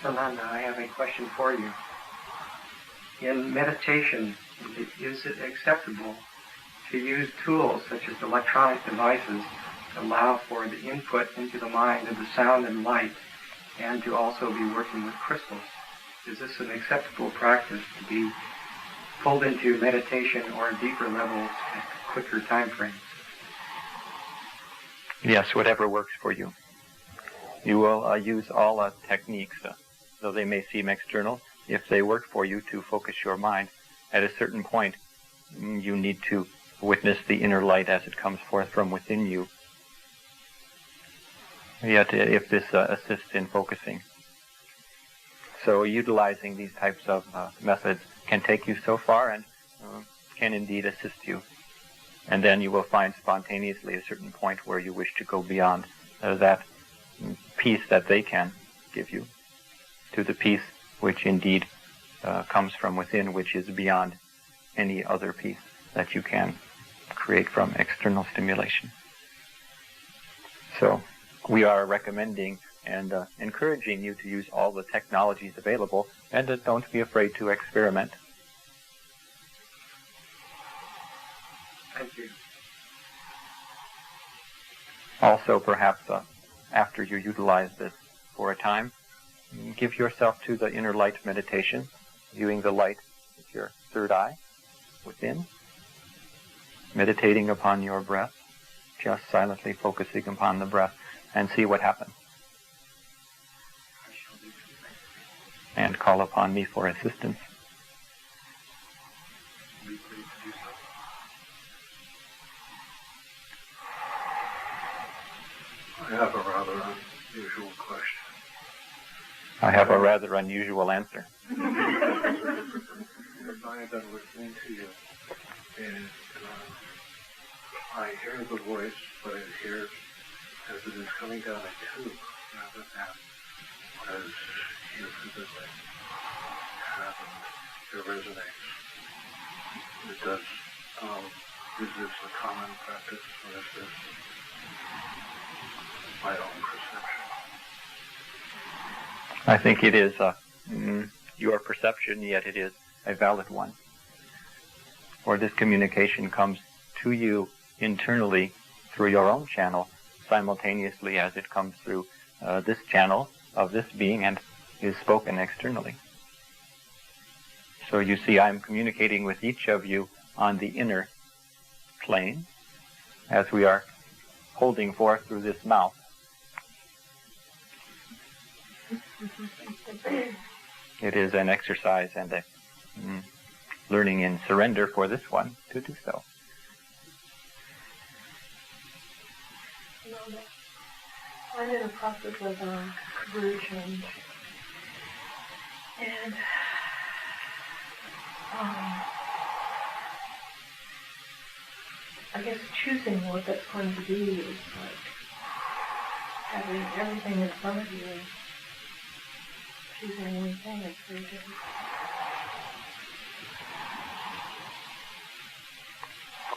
Sananda, I have a question for you. In meditation, is it acceptable to use tools such as electronic devices to allow for the input into the mind of the sound and light, and to also be working with crystals? Is this an acceptable practice to be pulled into meditation or deeper levels at quicker time frames? Yes, whatever works for you. You will use all techniques, though they may seem external, if they work for you to focus your mind. At a certain point, you need to witness the inner light as it comes forth from within you. Yet, if this assists in focusing. So utilizing these types of methods can take you so far and can indeed assist you. And then you will find spontaneously a certain point where you wish to go beyond that peace that they can give you, to the peace which indeed comes from within, which is beyond any other peace that you can create from external stimulation. So we are recommending and encouraging you to use all the technologies available, and don't be afraid to experiment. Thank you. Also, perhaps after you utilize this for a time, give yourself to the inner light meditation, viewing the light with your third eye within, meditating upon your breath, just silently focusing upon the breath, and see what happens. And call upon me for assistance. I have a rather unusual question. I have a rather unusual answer. As I have been listening to you, and I hear the voice, but it hears as it is coming down a tube, rather than as you physically have, and it resonates. It does. Is this a common practice, or is this my own perception? I think it is your perception, yet it is a valid one. For this communication comes to you internally through your own channel, simultaneously as it comes through this channel of this being and is spoken externally. So you see, I'm communicating with each of you on the inner plane as we are holding forth through this mouth. It is an exercise and a learning in surrender for this one to do so. I'm in a process of career change, and I guess choosing what that's going to be is like having everything in front of you. Choosing one thing is very difficult.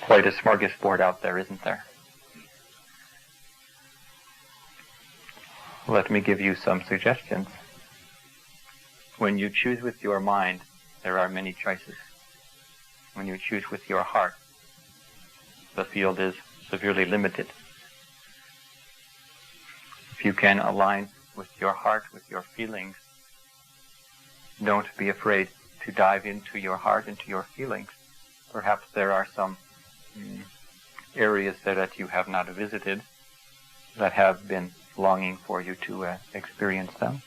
Quite a smorgasbord out there, isn't there? Let me give you some suggestions. When you choose with your mind, there are many choices. When you choose with your heart, the field is severely limited. If you can align with your heart, with your feelings, don't be afraid to dive into your heart, into your feelings. Perhaps there are some areas that you have not visited that have been longing for you to experience them.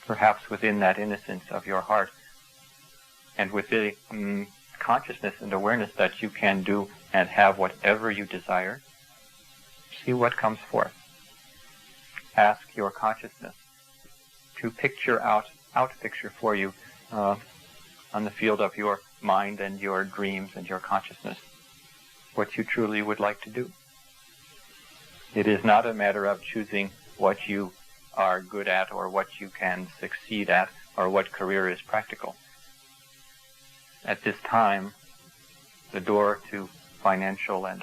Perhaps within that innocence of your heart and with the consciousness and awareness that you can do and have whatever you desire, see what comes forth. Ask your consciousness to picture out picture for you on the field of your mind and your dreams and your consciousness what you truly would like to do. It is not a matter of choosing what you are good at or what you can succeed at or what career is practical. At this time, the door to financial and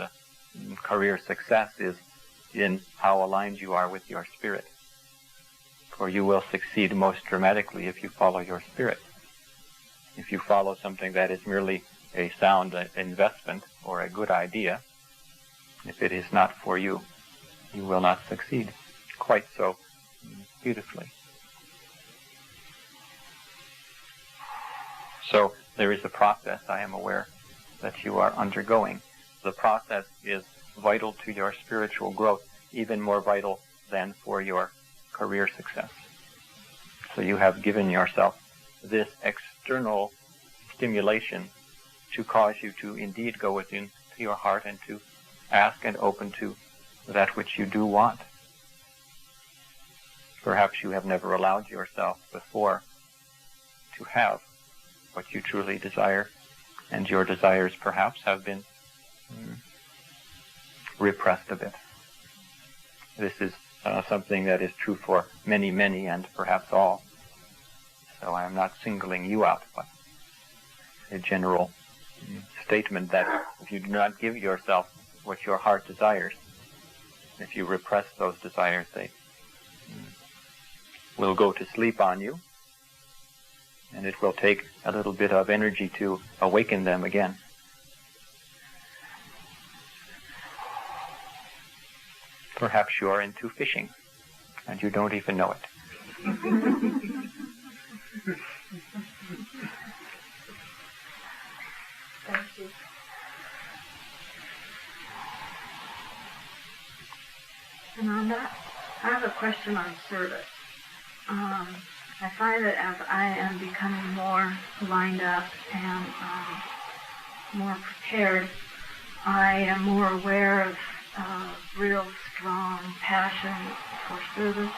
career success is in how aligned you are with your spirit. For you will succeed most dramatically if you follow your spirit. If you follow something that is merely a sound investment or a good idea, if it is not for you, you will not succeed quite so beautifully. So there is a process, I am aware, that you are undergoing. The process is vital to your spiritual growth, even more vital than for your career success. So you have given yourself this external stimulation to cause you to indeed go within to your heart and to ask and open to that which you do want. Perhaps you have never allowed yourself before to have what you truly desire, and your desires perhaps have been repressed a bit. This is something that is true for many, many, and perhaps all. So I am not singling you out, but a general statement that if you do not give yourself what your heart desires, if you repress those desires, they will go to sleep on you, and it will take a little bit of energy to awaken them again. Perhaps you are into fishing, and you don't even know it. Thank you. Sananda, I have a question on service. I find that as I am becoming more lined up and more prepared, I am more aware of real strong passion for service,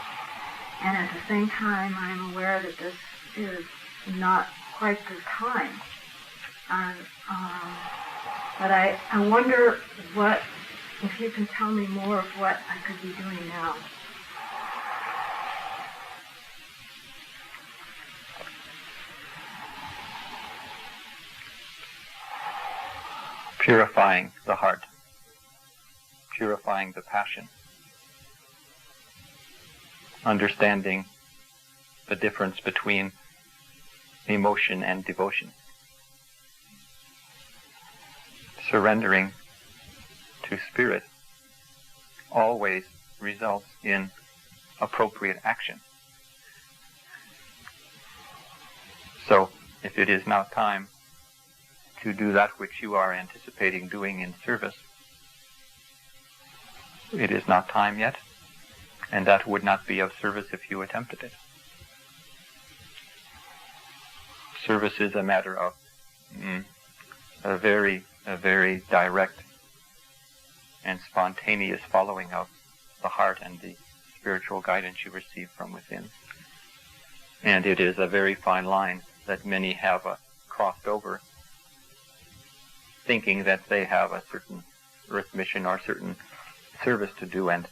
and at the same time I'm aware that this is not quite the time. But I wonder if you can tell me more of what I could be doing now. Purifying the heart, purifying the passion, understanding the difference between emotion and devotion, surrendering to spirit always results in appropriate action. So, if it is now time to do that which you are anticipating doing in service, it is not time yet, and that would not be of service if you attempted it. Service is a matter of a very direct and spontaneous following of the heart and the spiritual guidance you receive from within. And it is a very fine line that many have crossed over, thinking that they have a certain earth mission or certain service to do, and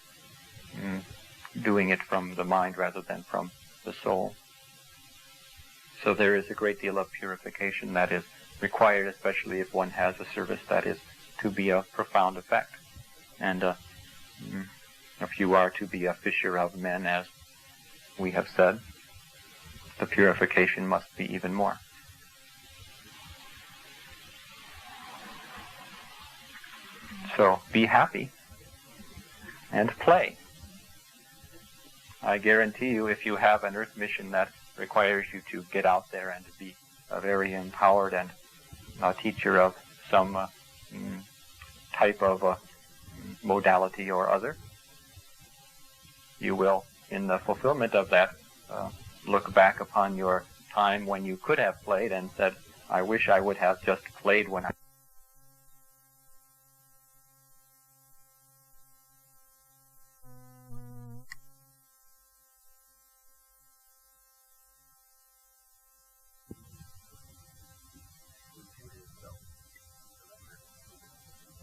doing it from the mind rather than from the soul. So there is a great deal of purification that is required, especially if one has a service that is to be of profound effect. And if you are to be a fisher of men, as we have said, the purification must be even more. So be happy and play. I guarantee you, if you have an earth mission that requires you to get out there and be a very empowered and a teacher of some type of modality or other, you will, in the fulfillment of that, look back upon your time when you could have played and said, I wish I would have just played when I...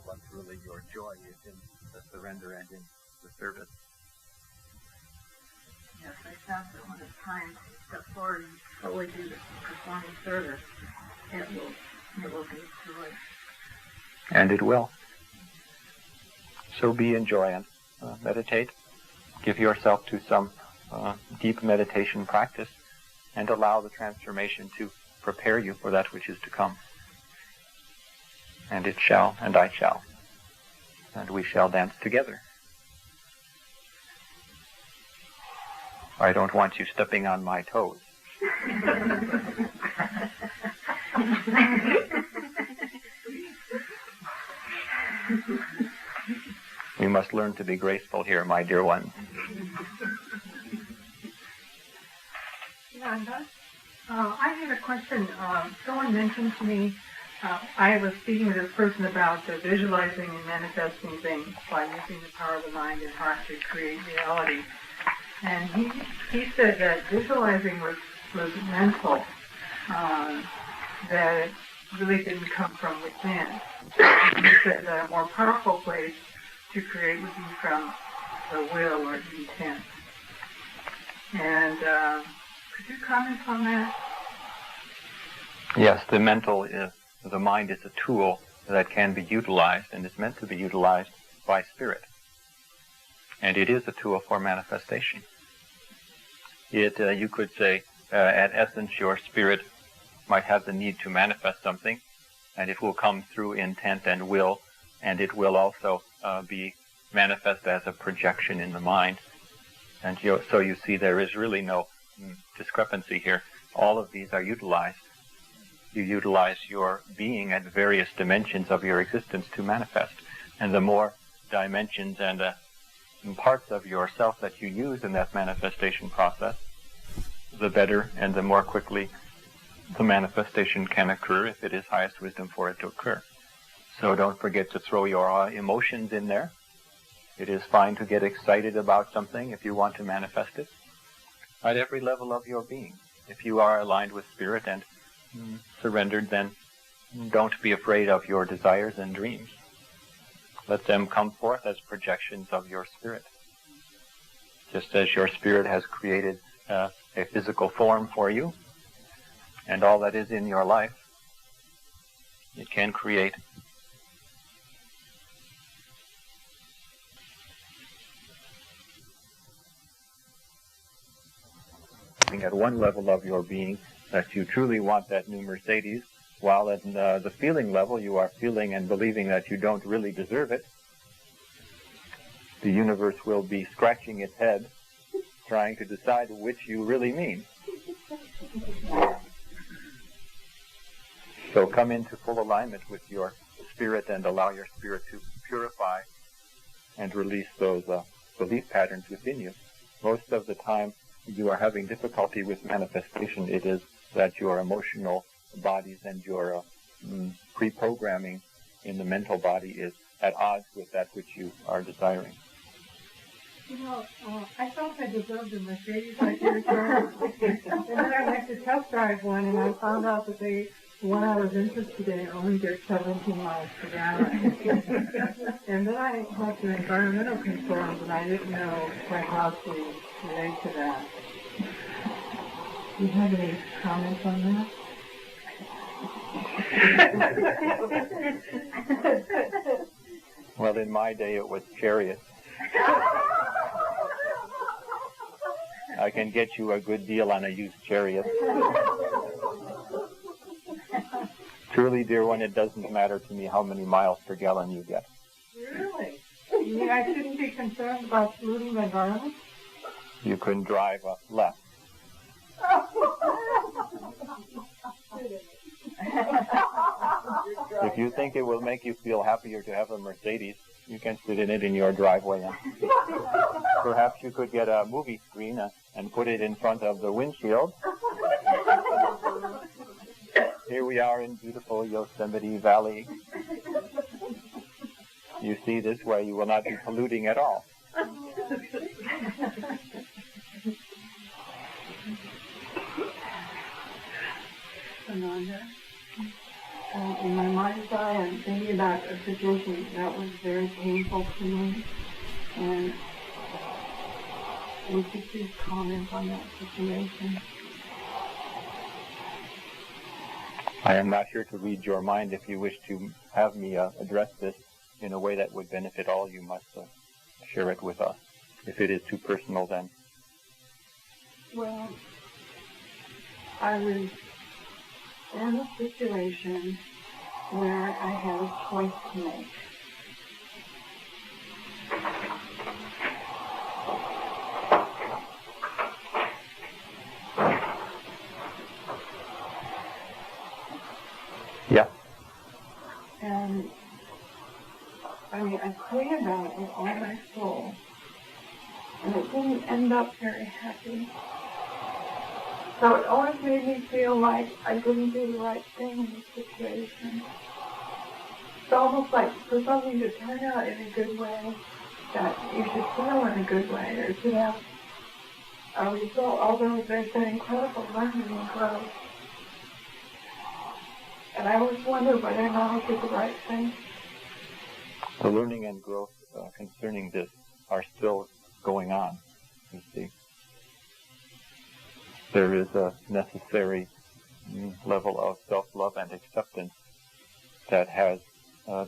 What really your joy is in the surrender and in the service. Yes, I found that when it's time to step forward and fully do the performing service, it will be joy. And it will. So be in joy and meditate. Give yourself to some deep meditation practice and allow the transformation to prepare you for that which is to come. And it shall, and I shall, and we shall dance together. I don't want you stepping on my toes. We must learn to be graceful here, my dear one. Sananda, I had a question. Someone mentioned to me, I was speaking with this person about visualizing and manifesting things by using the power of the mind and heart to create reality. And he said that visualizing was mental, that it really didn't come from within. He said that a more powerful place to create would be from the will or the intent. And could you comment on that? Yes, the mind is a tool that can be utilized and is meant to be utilized by spirit. And it is a tool for manifestation. You could say, at essence, your spirit might have the need to manifest something, and it will come through intent and will, and it will also be manifest as a projection in the mind. And so you see there is really no discrepancy here. All of these are utilized. You utilize your being at various dimensions of your existence to manifest. And the more dimensions and parts of yourself that you use in that manifestation process, the better and the more quickly the manifestation can occur if it is highest wisdom for it to occur. So don't forget to throw your emotions in there. It is fine to get excited about something if you want to manifest it. At every level of your being. If you are aligned with spirit and surrendered, then don't be afraid of your desires and dreams. Let them come forth as projections of your spirit. Just as your spirit has created a physical form for you, and all that is in your life, it can create at one level of your being that you truly want that new Mercedes, while at the feeling level you are feeling and believing that you don't really deserve it. The universe will be scratching its head, trying to decide which you really mean. So come into full alignment with your spirit and allow your spirit to purify and release those belief patterns within you. Most of the time you are having difficulty with manifestation. It is that your emotional bodies and your pre-programming in the mental body is at odds with that which you are desiring. You know, I thought I deserved a Mercedes like your car. And then I went to test drive one, and I found out that the one I was interested in only did 17 miles per gallon. And then I had the environmental concerns, and I didn't know quite how to relate to that. Do you have any comments on that? Well, in my day it was chariots. I can get you a good deal on a used chariot. Truly, dear one, it doesn't matter to me how many miles per gallon you get. Really? You mean I shouldn't be concerned about polluting the environment? You can drive less. If you think it will make you feel happier to have a Mercedes, you can sit in it in your driveway. Perhaps you could get a movie screen and put it in front of the windshield. Here we are in beautiful Yosemite Valley. You see, this way you will not be polluting at all. Sananda, in my mind's eye, I'm thinking about a situation that was very painful to me, and would you please comment on that situation? I am not here to read your mind. If you wish to have me address this in a way that would benefit all, you must share it with us. If it is too personal, then Well, I was in a situation where I had a choice to make. Yeah. And I mean, I prayed about it with all my soul, and it didn't end up very happy. So it always made me feel like I didn't do the right thing in the situation. It's almost like for something to turn out in a good way, that you should feel in a good way, or should have a result, although there's an incredible learning and growth. And I always wonder whether or not I did the right thing. The learning and growth concerning this are still going on, you see. There is a necessary level of self-love and acceptance that has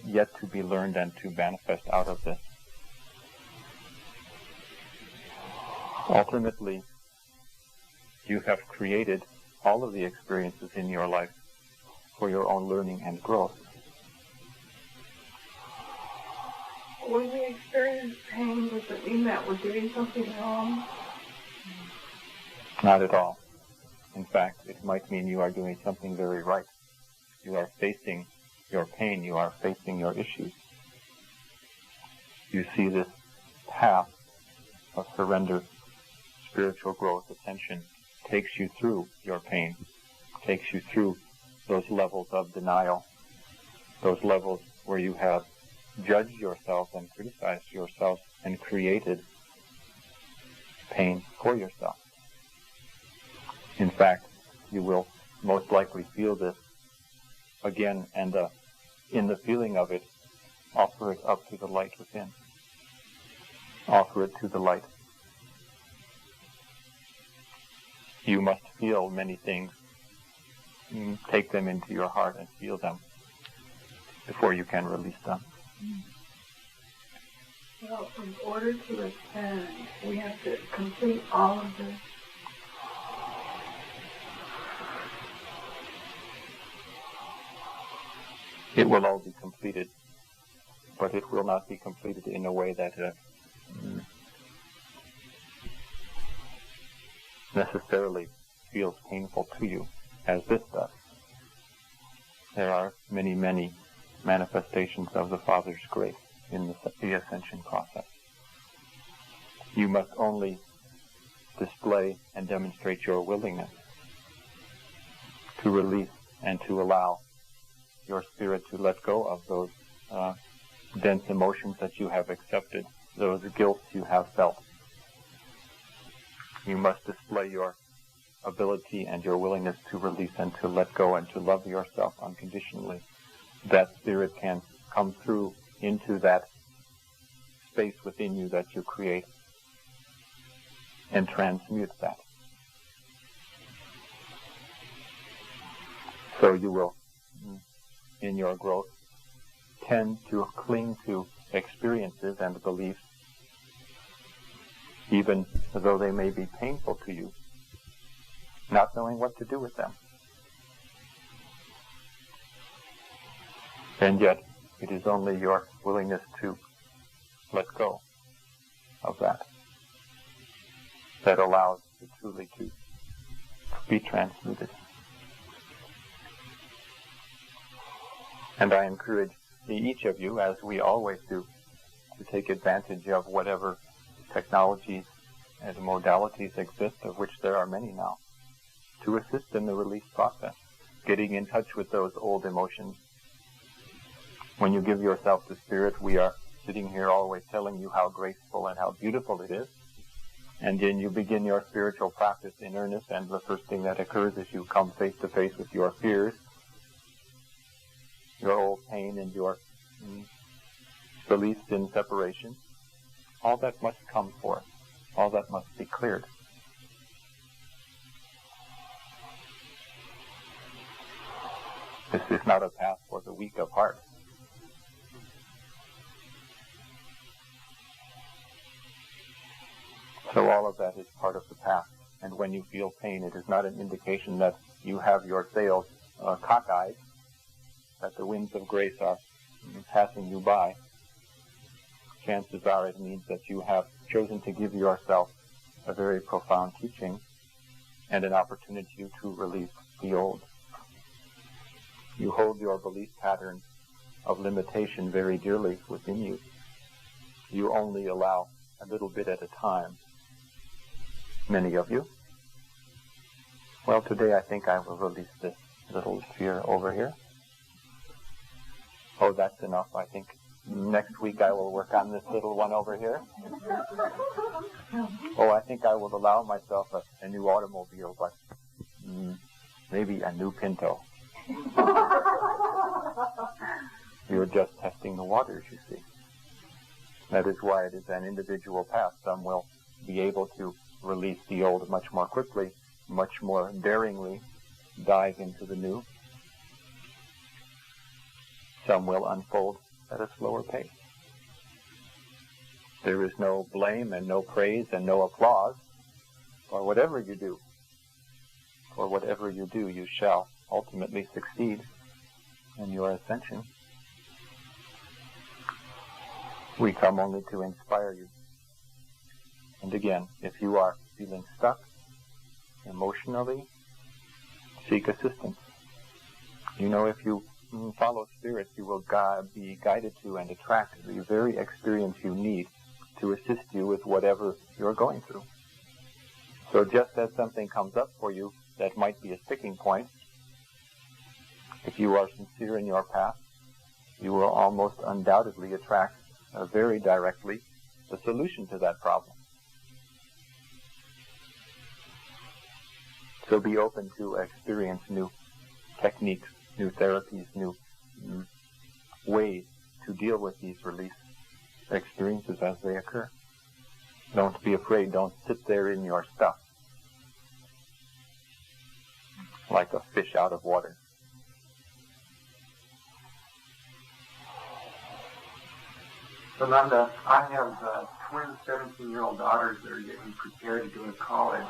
yet to be learned and to manifest out of this. Ultimately, you have created all of the experiences in your life for your own learning and growth. When we experience pain, does it mean that we're doing something wrong? Not at all. In fact, it might mean you are doing something very right. You are facing your pain. You are facing your issues. You see this path of surrender, spiritual growth, ascension, takes you through your pain, takes you through those levels of denial, those levels where you have judged yourself and criticized yourself and created pain for yourself. In fact, you will most likely feel this again, and in the feeling of it, offer it up to the light within. Offer it to the light. You must feel many things. Take them into your heart and feel them before you can release them. Well, in order to ascend, we have to complete all of this. It will all be completed, but it will not be completed in a way that necessarily feels painful to you, as this does. There are many, many manifestations of the Father's grace in the ascension process. You must only display and demonstrate your willingness to release and to allow your spirit to let go of those dense emotions that you have accepted, those guilts you have felt. You must display your ability and your willingness to release and to let go and to love yourself unconditionally. That spirit can come through into that space within you that you create and transmute that. So you will, in your growth, tend to cling to experiences and beliefs, even though they may be painful to you, not knowing what to do with them. And yet, it is only your willingness to let go of that that allows it truly to be transmuted. And I encourage each of you, as we always do, to take advantage of whatever technologies and modalities exist, of which there are many now, to assist in the release process, getting in touch with those old emotions. When you give yourself to Spirit, we are sitting here always telling you how graceful and how beautiful it is. And then you begin your spiritual practice in earnest, and the first thing that occurs is you come face to face with your fears, your old pain, and your beliefs in separation. All that must come forth. All that must be cleared. This is not a path for the weak of heart. So all of that is part of the path And when you feel pain, it is not an indication that you have your sails cockeyed, that the winds of grace are passing you by. Chances are it means that you have chosen to give yourself a very profound teaching and an opportunity to release the old. You hold your belief pattern of limitation very dearly within you. You only allow a little bit at a time. Many of you. Well, today I think I will release this little sphere over here. Oh, that's enough, I think. Next week I will work on this little one over here. Oh, I think I will allow myself a new automobile, but maybe a new Pinto. You're just testing the waters, you see. That is why it is an individual path. Some will be able to release the old much more quickly, much more daringly, dive into the new. Some will unfold at a slower pace. There is no blame and no praise and no applause for whatever you do. For whatever you do, you shall ultimately succeed in your ascension. We come only to inspire you. And again, if you are feeling stuck emotionally, seek assistance. You know, if you follow spirits, you will be guided to and attract the very experience you need to assist you with whatever you're going through. So just as something comes up for you that might be a sticking point, if you are sincere in your path, you will almost undoubtedly attract very directly the solution to that problem. So be open to experience new techniques, new therapies, new ways to deal with these release experiences as they occur. Don't be afraid. Don't sit there in your stuff like a fish out of water. Sananda, I have twin 17-year-old daughters that are getting prepared to go to college.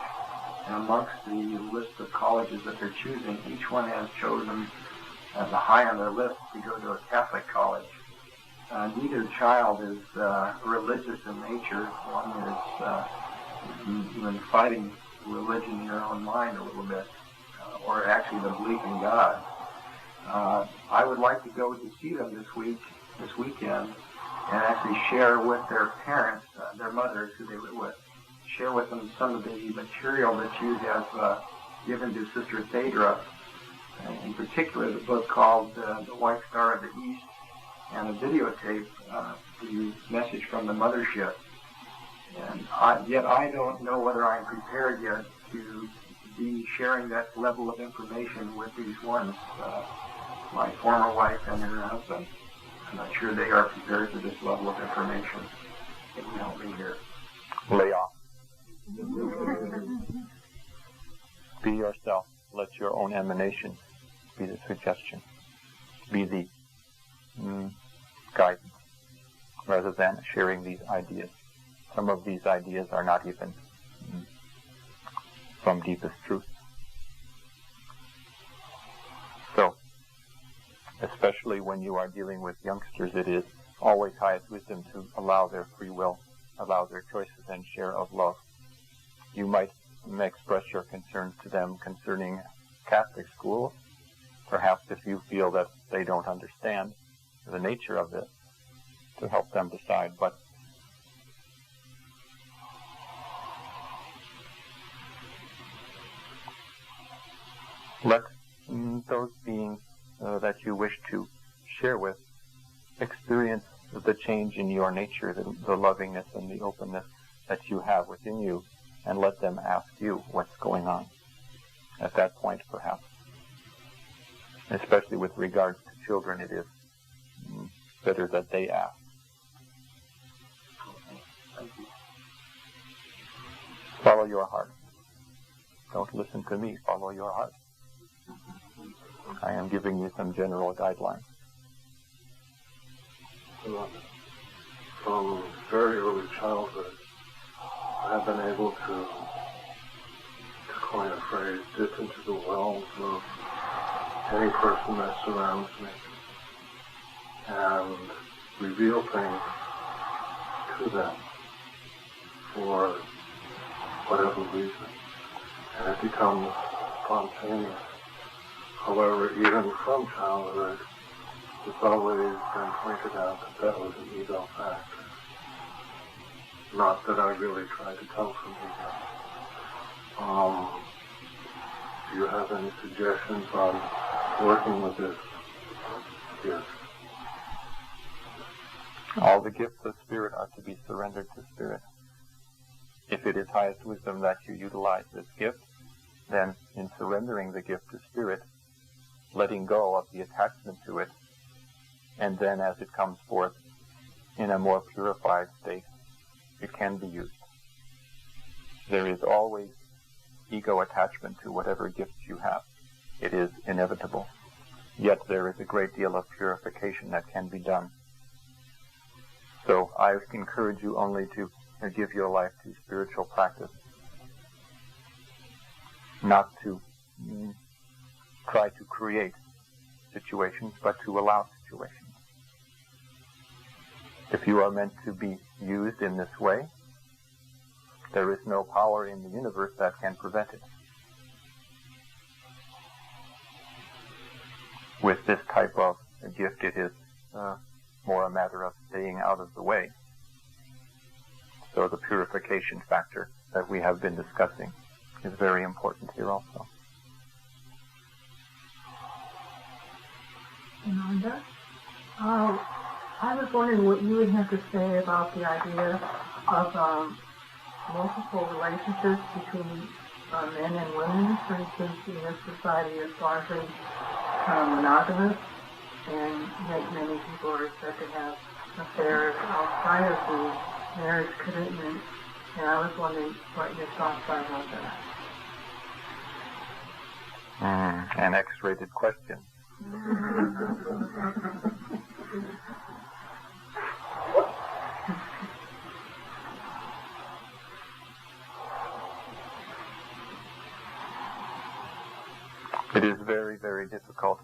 And amongst the list of colleges that they're choosing, each one has chosen as a high on their list to go to a Catholic college. Neither child is religious in nature. One is even fighting religion in their own mind a little bit, or actually the belief in God. I would like to go to see them this weekend, and actually share with their parents, their mothers who they live with, share with them some of the material that you have given to Sister Thedra, in particular the book called The White Star of the East, and a videotape, the message from the mothership. And yet I don't know whether I'm prepared yet to be sharing that level of information with these ones, my former wife and her husband. I'm not sure they are prepared for this level of information. It would help me here. Lay off. Be yourself. Let your own emanation be the suggestion. Be the guidance, rather than sharing these ideas. Some of these ideas are not even from deepest truth. So, especially when you are dealing with youngsters, it is always highest wisdom to allow their free will, allow their choices and share of love. You might express your concerns to them concerning Catholic schools, perhaps if you feel that they don't understand the nature of this, to help them decide. But let those beings that you wish to share with experience the change in your nature, the lovingness and the openness that you have within you, and let them ask you what's going on at that point, perhaps. Especially with regards to children, it is better that they ask. Follow your heart. Don't listen to me. Follow your heart. I am giving you some general guidelines. From very early childhood, I've been able to coin a phrase, dip into the realms of any person that surrounds me and reveal things to them for whatever reason. And it becomes spontaneous. However, even from childhood, it's always been pointed out that that was an ego factor. Not that I really tried to come from ego. Do you have any suggestions on working with this gift? All the gifts of spirit are to be surrendered to spirit. If it is highest wisdom that you utilize this gift, then in surrendering the gift to spirit, letting go of the attachment to it, and then as it comes forth in a more purified state, it can be used. There is always ego attachment to whatever gifts you have. It is inevitable. Yet there is a great deal of purification that can be done. So I encourage you only to give your life to spiritual practice, not to try to create situations, but to allow situations. If you are meant to be used in this way, there is no power in the universe that can prevent it. With this type of gift, it is more a matter of staying out of the way. So the purification factor that we have been discussing is very important here also. Sananda, I was wondering what you would have to say about the idea of multiple relationships between men and women. For instance, in this society it's largely monogamous, and yet many people are said to have affairs outside of the marriage commitment. And I was wondering what your thoughts are about that. An X-rated question. It is very, very difficult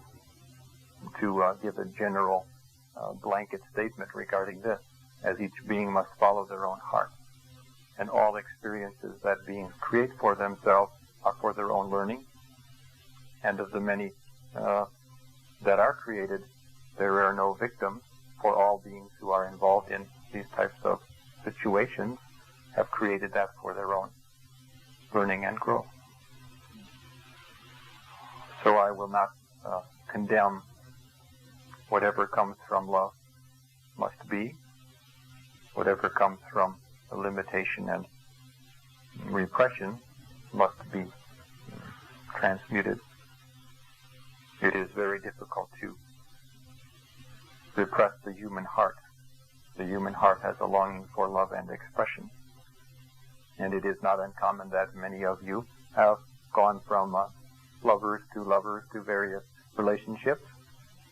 to give a general blanket statement regarding this, as each being must follow their own heart. And all experiences that beings create for themselves are for their own learning. And of the many that are created, there are no victims, for all beings who are involved in these types of situations have created that for their own learning and growth. So I will not condemn whatever comes from love must be, whatever comes from limitation and repression must be transmuted. It is very difficult to repress the human heart. The human heart has a longing for love and expression. And it is not uncommon that many of you have gone from lovers to various relationships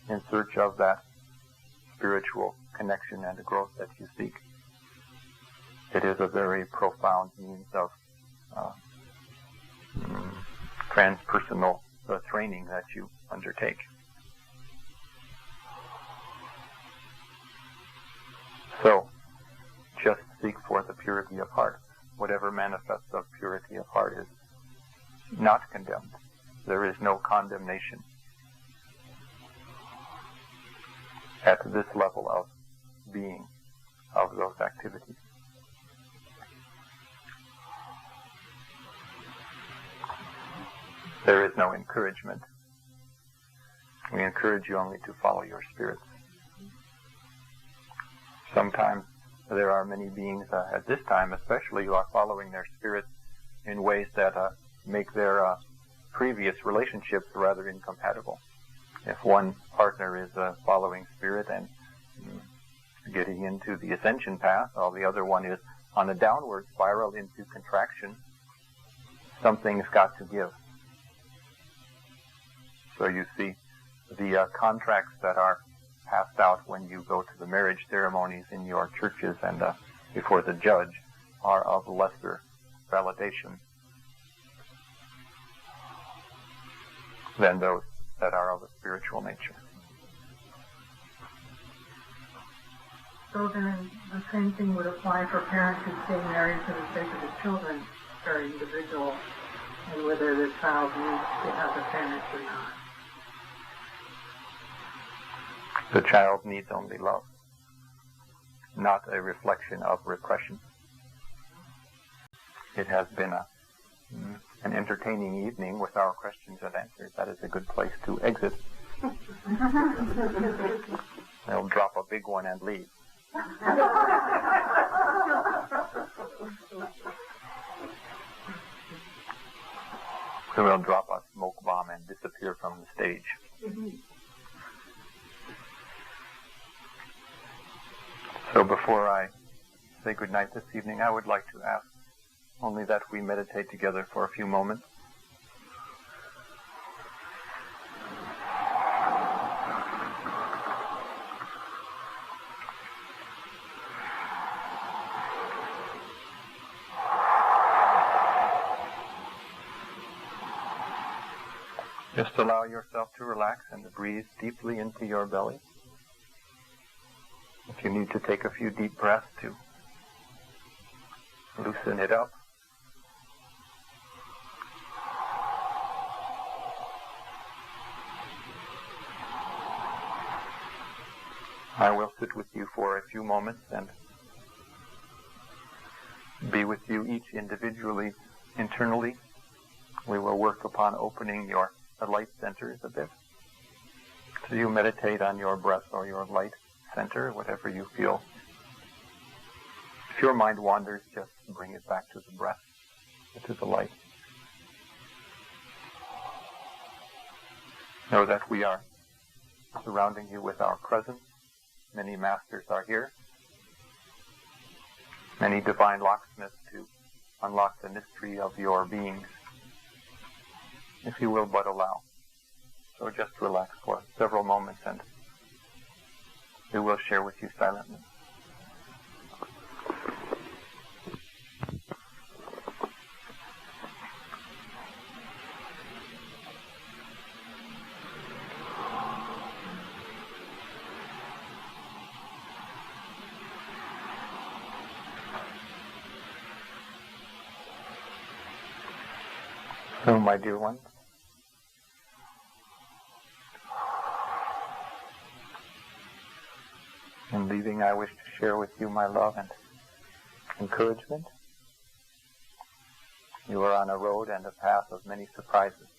in search of that spiritual connection and growth that you seek. It is a very profound means of transpersonal training that you undertake. So, just seek for the purity of heart. Whatever manifests of purity of heart is not condemned. There is no condemnation at this level of being of those activities. There is no encouragement. We encourage you only to follow your spirits. Sometimes there are many beings at this time especially who are following their spirits in ways that make their previous relationships rather incompatible. If one partner is following spirit and getting into the ascension path, while the other one is on a downward spiral into contraction, something's got to give. So you see, the contracts that are passed out when you go to the marriage ceremonies in your churches and before the judge are of lesser validation. than those that are of a spiritual nature. So then the same thing would apply for parents who stay married for the sake of the children, very individual, and whether the child needs to have a parent or not. The child needs only love, not a reflection of repression. It has been an entertaining evening with our questions and answers. That is a good place to exit. They'll drop a big one and leave. So they'll drop a smoke bomb and disappear from the stage. So before I say goodnight this evening, I would like to ask only that we meditate together for a few moments. Just allow yourself to relax and to breathe deeply into your belly. If you need to take a few deep breaths to loosen it up. I will sit with you for a few moments and be with you each individually, internally. We will work upon opening your light centers a bit. So you meditate on your breath or your light center, whatever you feel. If your mind wanders, just bring it back to the breath, to the light. Know that we are surrounding you with our presence. Many masters are here. Many divine locksmiths to unlock the mystery of your beings, if you will but allow. So just relax for several moments and we will share with you silently. So, my dear ones, in leaving, I wish to share with you my love and encouragement. You are on a road and a path of many surprises.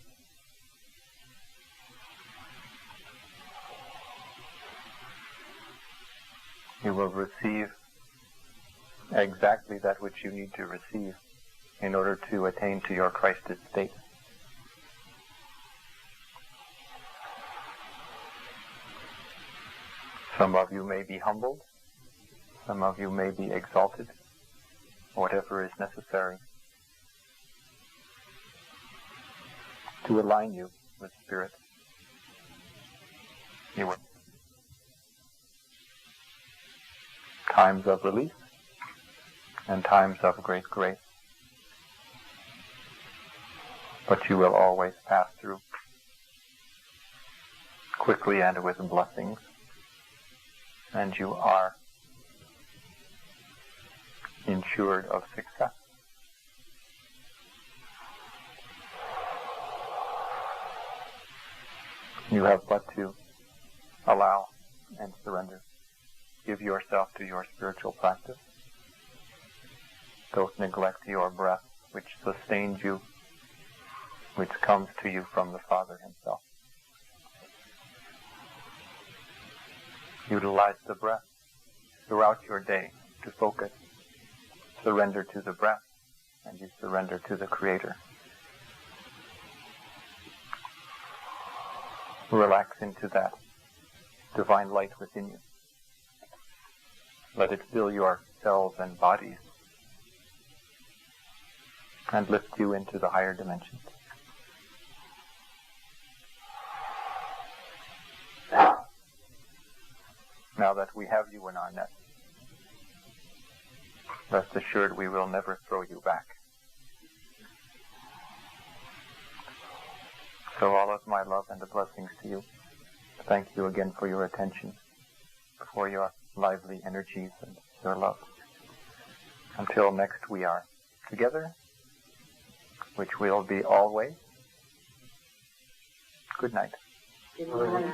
You will receive exactly that which you need to receive in order to attain to your Christed state. Some of you may be humbled, some of you may be exalted, whatever is necessary to align you with Spirit. You will. Times of release and times of great grace. But you will always pass through, quickly and with blessings. And you are insured of success. You have but to allow and surrender. Give yourself to your spiritual practice. Don't neglect your breath, which sustains you, which comes to you from the Father himself. Utilize the breath throughout your day to focus. Surrender to the breath, and you surrender to the Creator. Relax into that divine light within you. Let it fill your cells and bodies and lift you into the higher dimensions. Now that we have you in our net, rest assured we will never throw you back. So all of my love and the blessings to you. Thank you again for your attention, for your lively energies and your love. Until next we are together, which will be always. Good night. Good morning.